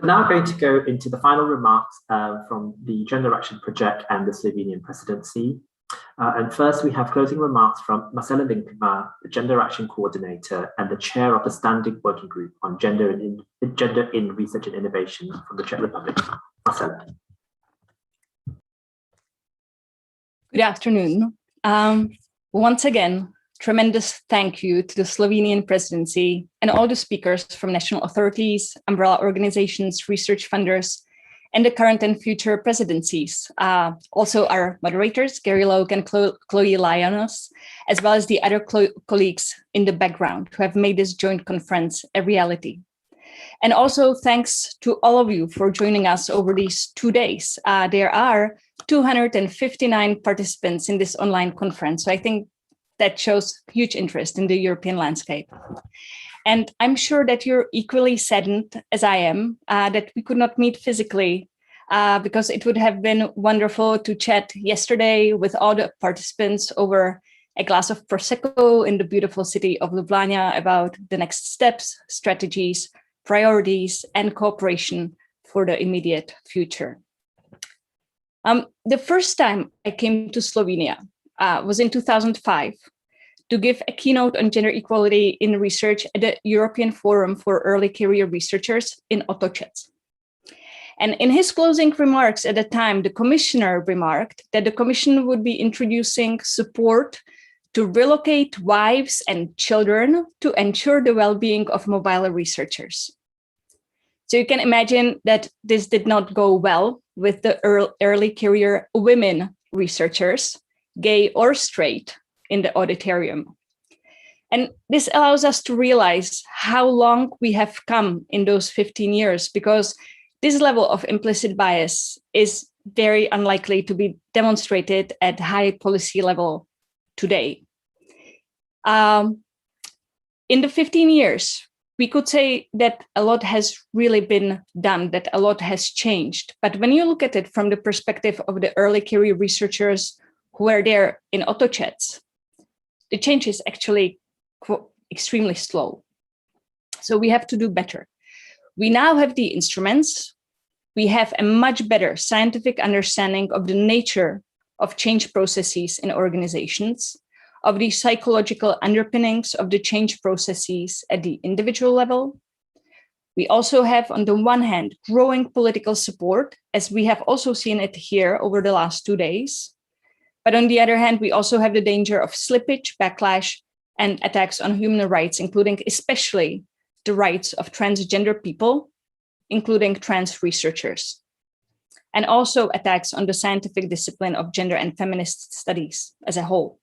We're now going to go into the final remarks from the Generation Project and the Slovenian Presidency. And first, we have closing remarks from Marcela Linková, the Gender Action Coordinator and the Chair of the Standing Working Group on Gender in Research and Innovation from the Czech Republic. Marcela. Good afternoon. Once again, tremendous thank you to the Slovenian Presidency and all the speakers from national authorities, umbrella organizations, research funders, and the current and future presidencies. Also our moderators, Gary Logue and Chloe Lyonos, as well as the other colleagues in the background who have made this joint conference a reality. And also thanks to all of you for joining us over these 2 days. There are 259 participants in this online conference. So I think that shows huge interest in the European landscape. And I'm sure that you're equally saddened as I am that we could not meet physically because it would have been wonderful to chat yesterday with all the participants over a glass of Prosecco in the beautiful city of Ljubljana about the next steps, strategies, priorities, and cooperation for the immediate future. The first time I came to Slovenia was in 2005 to give a keynote on gender equality in research at the European Forum for Early Career Researchers in Ottočec. And in his closing remarks at the time, the commissioner remarked that the Commission would be introducing support to relocate wives and children to ensure the well-being of mobile researchers. So you can imagine that this did not go well with the early career women researchers, gay or straight, in the auditorium. And this allows us to realize how long we have come in those 15 years, because this level of implicit bias is very unlikely to be demonstrated at high policy level today. In the 15 years, we could say that a lot has really been done, that a lot has changed. But when you look at it from the perspective of the early career researchers who were there in Ottočec, the change is actually extremely slow. So we have to do better. We now have the instruments. We have a much better scientific understanding of the nature of change processes in organizations, of the psychological underpinnings of the change processes at the individual level. We also have, on the one hand, growing political support, as we have also seen it here over the last 2 days. But on the other hand, we also have the danger of slippage, backlash, and attacks on human rights, including especially the rights of transgender people, including trans researchers, and also attacks on the scientific discipline of gender and feminist studies as a whole.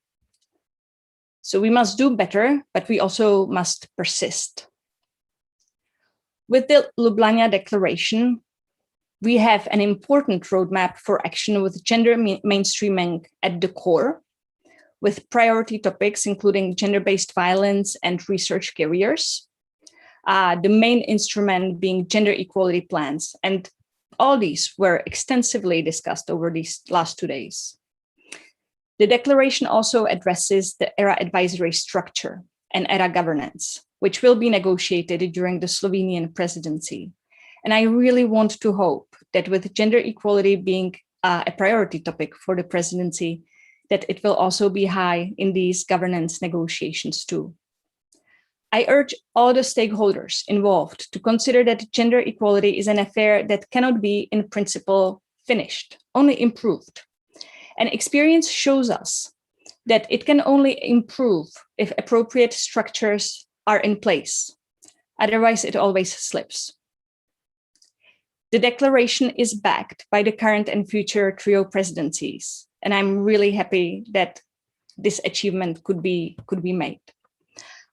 So we must do better, but we also must persist. With the Ljubljana Declaration, we have an important roadmap for action with gender mainstreaming at the core, with priority topics including gender-based violence and research careers, the main instrument being gender equality plans. And all these were extensively discussed over these last 2 days. The declaration also addresses the ERA advisory structure and ERA governance, which will be negotiated during the Slovenian presidency. And I really want to hope that with gender equality being a priority topic for the presidency, that it will also be high in these governance negotiations too. I urge all the stakeholders involved to consider that gender equality is an affair that cannot be in principle finished, only improved. And experience shows us that it can only improve if appropriate structures are in place. Otherwise, it always slips. The declaration is backed by the current and future trio presidencies, and I'm really happy that this achievement could be made.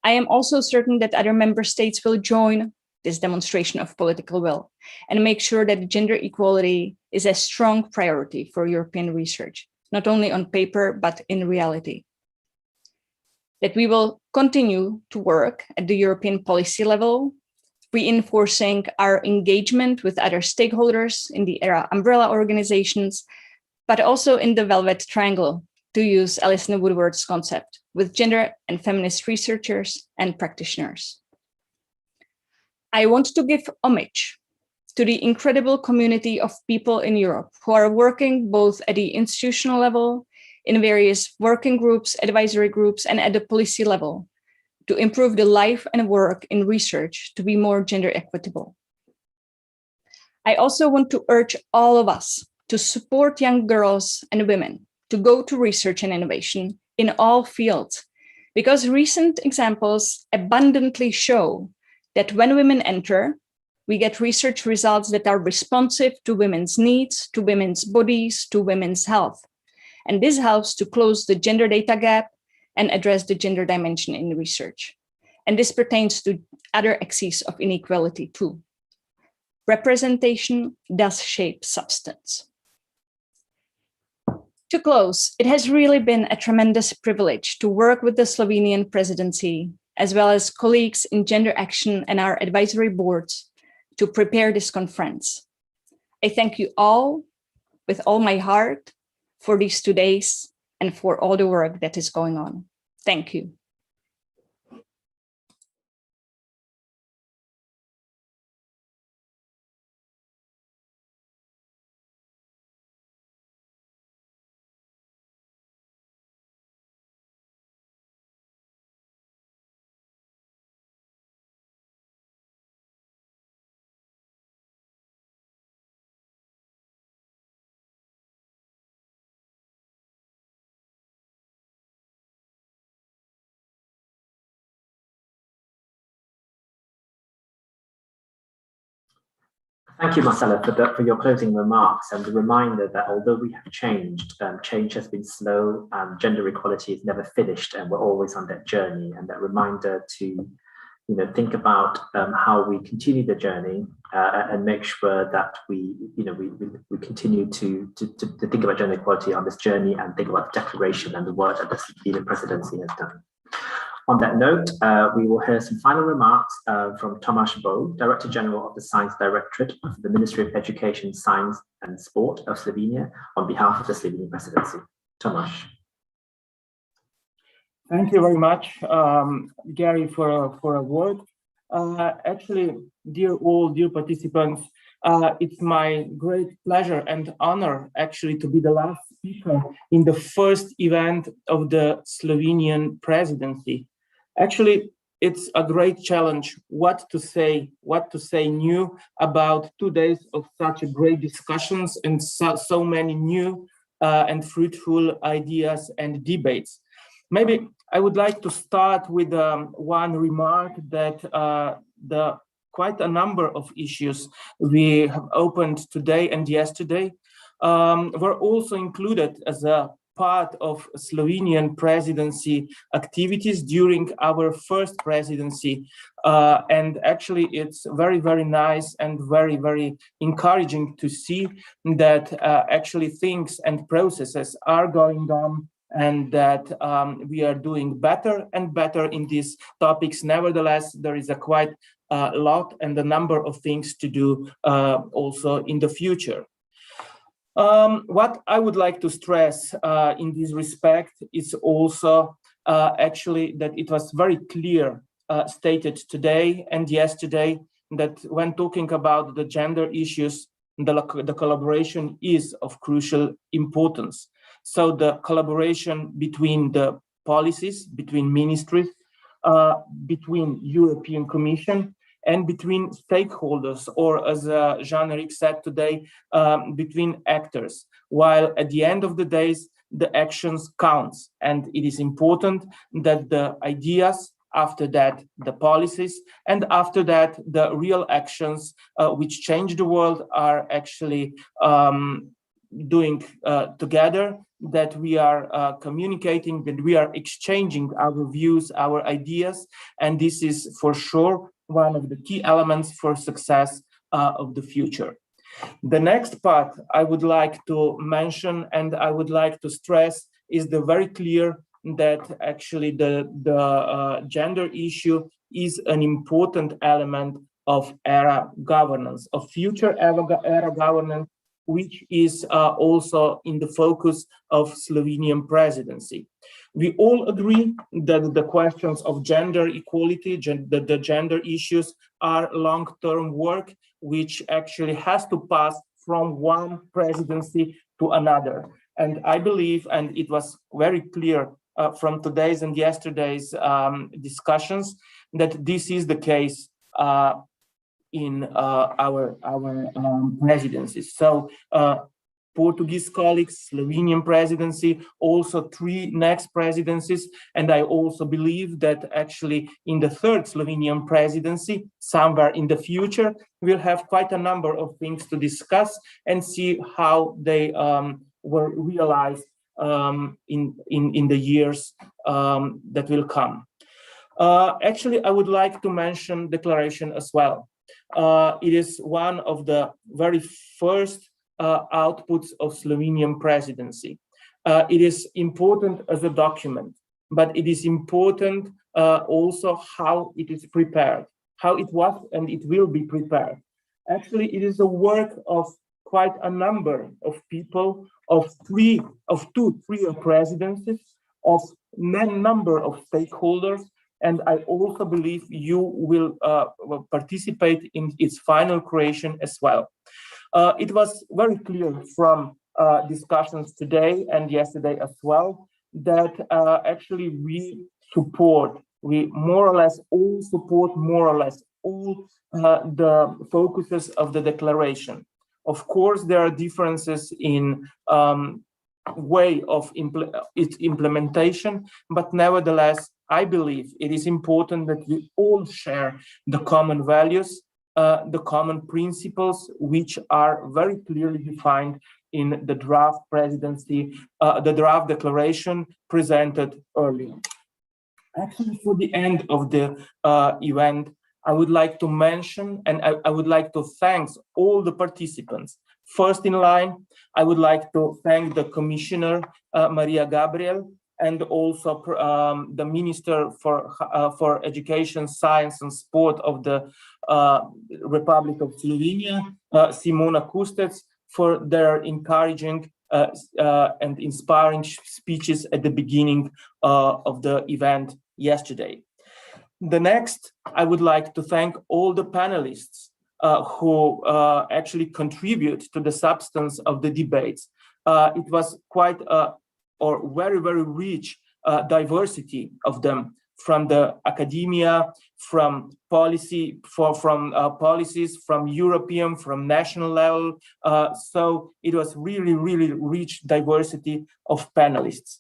I am also certain that other member states will join this demonstration of political will and make sure that gender equality is a strong priority for European research, not only on paper, but in reality. That we will continue to work at the European policy level, reinforcing our engagement with other stakeholders in the ERA umbrella organizations, but also in the Velvet Triangle, to use Alison Woodward's concept, with gender and feminist researchers and practitioners. I want to give homage to the incredible community of people in Europe who are working both at the institutional level, in various working groups, advisory groups, and at the policy level to improve the life and work in research to be more gender equitable. I also want to urge all of us to support young girls and women to go to research and innovation in all fields, because recent examples abundantly show that when women enter, we get research results that are responsive to women's needs, to women's bodies, to women's health. And this helps to close the gender data gap and address the gender dimension in research. And this pertains to other axes of inequality too. Representation does shape substance. To close, it has really been a tremendous privilege to work with the Slovenian Presidency, as well as colleagues in Gender Action and our advisory boards, to prepare this conference. I thank you all with all my heart for these 2 days and for all the work that is going on. Thank you. Thank you, Marcela, for your closing remarks and the reminder that although we have changed, change has been slow and gender equality is never finished, and we're always on that journey. And that reminder to think about how we continue the journey and make sure that we continue to think about gender equality on this journey and think about the declaration and the work that the Slovenian Presidency has done. On that note, we will hear some final remarks from Tomaž, Director General of the Science Directorate of the Ministry of Education, Science and Sport of Slovenia, on behalf of the Slovenian Presidency. Tomaž. Thank you very much, Gary, for a word. Actually, dear participants, it's my great pleasure and honor actually to be the last speaker in the first event of the Slovenian Presidency. Actually, it's a great challenge what to say new about 2 days of such a great discussions and so many new and fruitful ideas and debates. Maybe I would like to start with one remark that quite a number of issues we have opened today and yesterday were also included as a part of Slovenian Presidency activities during our first presidency. And actually, it's very, very nice and very, very encouraging to see that actually things and processes are going on and that we are doing better and better in these topics. Nevertheless, there is a quite lot and a number of things to do also in the future. What I would like to stress in this respect is also actually that it was very clear stated today and yesterday that when talking about the gender issues, the collaboration is of crucial importance. So the collaboration between the policies, between ministries, between European Commission, and between stakeholders, or as Jean-Eric said today, between actors, while at the end of the days, the actions counts. And it is important that the ideas, after that, the policies, and after that, the real actions which change the world are actually doing together, that we are communicating, that we are exchanging our views, our ideas, and this is for sure one of the key elements for success of the future. The next part I would like to mention and I would like to stress is the very clear that actually the gender issue is an important element of era governance, of future era governance, which is also in the focus of Slovenian Presidency. We all agree that the questions of gender equality, the gender issues are long-term work, which actually has to pass from one presidency to another. And I believe, and it was very clear from today's and yesterday's discussions, that this is the case in our presidencies. So Portuguese colleagues, Slovenian presidency, also 3 next presidencies. And I also believe that actually in the 3rd Slovenian presidency, somewhere in the future, we'll have quite a number of things to discuss and see how they were realized in the years that will come. Actually, I would like to mention declaration as well. It is one of the very first outputs of Slovenian presidency. It is important as a document, but it is important also how it is prepared, how it was and it will be prepared. Actually, it is a work of quite a number of people, of 2 presidencies, of a number of stakeholders, and I also believe you will participate in its final creation as well. It was very clear from discussions today and yesterday as well that actually we more or less all support the focuses of the declaration. Of course, there are differences in way of its implementation, but nevertheless, I believe it is important that we all share the common values, the common principles, which are very clearly defined in the draft presidency, the draft declaration presented earlier. Actually, for the end of the event, I would like to mention, and I would like to thank all the participants. First in line, I would like to thank the Commissioner, Maria Gabriel, and also the Minister for Education, Science and Sport of the Republic of Slovenia, Simona Kustec, for their encouraging and inspiring speeches at the beginning of the event yesterday. The next, I would like to thank all the panelists who actually contribute to the substance of the debates. It was quite very, very rich diversity of them, from the academia, from policy, from policies, from European, from national level. So it was really, really rich diversity of panelists.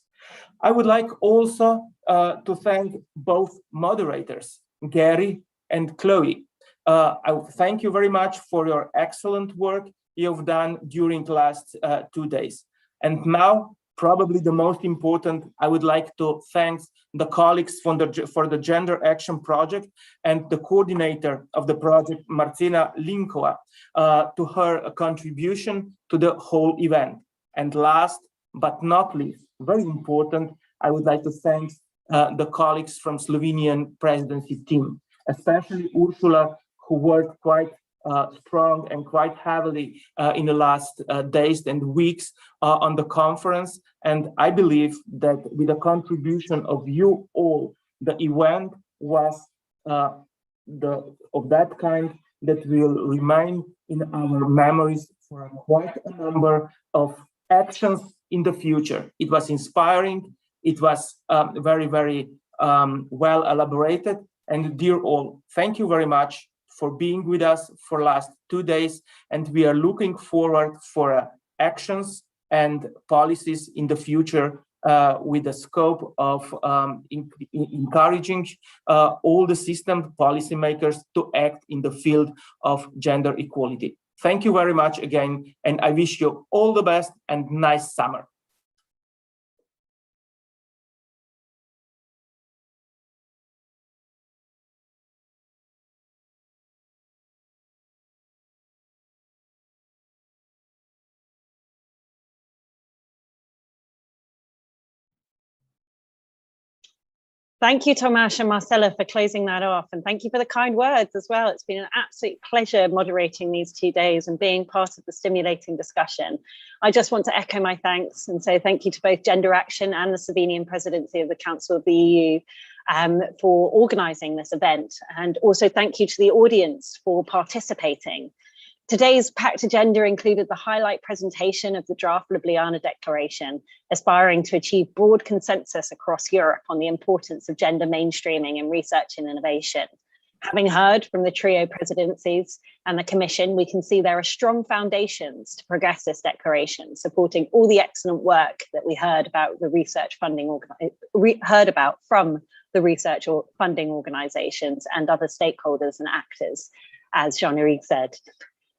I would like also to thank both moderators, Gary and Chloe. I thank you very much for your excellent work you've done during the last 2 days. And now, probably the most important, I would like to thank the colleagues for the Gender Action Project and the coordinator of the project, Marcela Linková, to her contribution to the whole event. And last but not least, very important, I would like to thank the colleagues from Slovenian presidency team, especially Ursula, who worked quite strong and quite heavily in the last days and weeks on the conference. And I believe that with the contribution of you all, the event was of that kind that will remain in our memories for quite a number of actions in the future. It was inspiring. It was very, very well elaborated. And dear all, thank you very much for being with us for last 2 days. And we are looking forward for actions and policies in the future with the scope of encouraging all the system policymakers to act in the field of gender equality. Thank you very much again, and I wish you all the best and nice summer. Thank you, Tomaž and Marcela, for closing that off. And thank you for the kind words as well. It's been an absolute pleasure moderating these 2 days and being part of the stimulating discussion. I just want to echo my thanks and say thank you to both Gender Action and the Slovenian Presidency of the Council of the EU for organising this event. And also thank you to the audience for participating. Today's Pact Agenda included the highlight presentation of the draft Ljubljana Declaration, aspiring to achieve broad consensus across Europe on the importance of gender mainstreaming in research and innovation. Having heard from the trio presidencies and the Commission, we can see there are strong foundations to progress this declaration, supporting all the excellent work that we heard about the research funding from the research or funding organisations and other stakeholders and actors, as Jean-Louis said.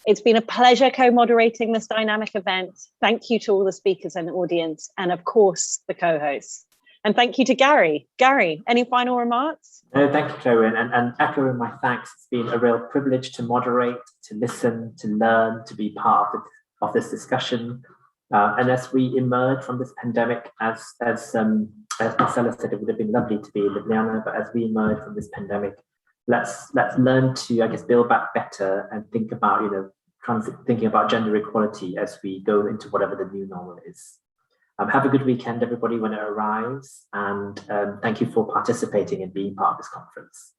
It's been a pleasure co-moderating this dynamic event. Thank you to all the speakers and the audience, and of course, the co-hosts. And thank you to Gary. Gary, any final remarks? No, thank you, Corinne, and echoing my thanks. It's been a real privilege to moderate, to listen, to learn, to be part of this discussion. And as we emerge from this pandemic, as Marcela said, it would have been lovely to be in Ljubljana, but as we emerge from this pandemic, let's learn to, I guess, build back better and think about, thinking about gender equality as we go into whatever the new normal is. Have a good weekend, everybody, when it arrives, and thank you for participating and being part of this conference.